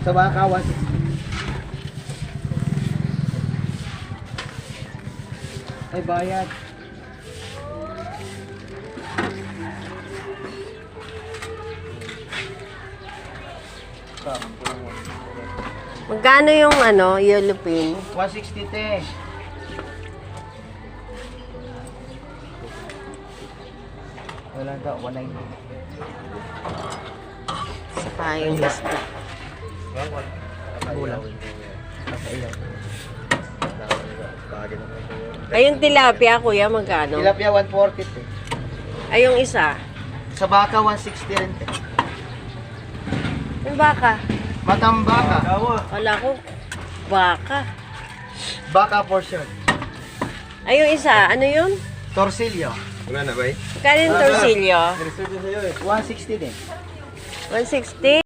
Sa baka, 160. Ay, bayad. Magkano yung yellow pin? 160 te. Wala daw, 190. Saka yung isda. Kulang. Ay, yung tilapia, kuya, magkano? Tilapia 140 te. Ay, yung isa. Sa baka 160 rin te. Yung baka. Matang baka. Wala ko. Baka. Baka portion. Ay, yung isa. Ano yun? Torsilyo. Wala na ba eh? Magkano yung torsilyo? 160 din. 160.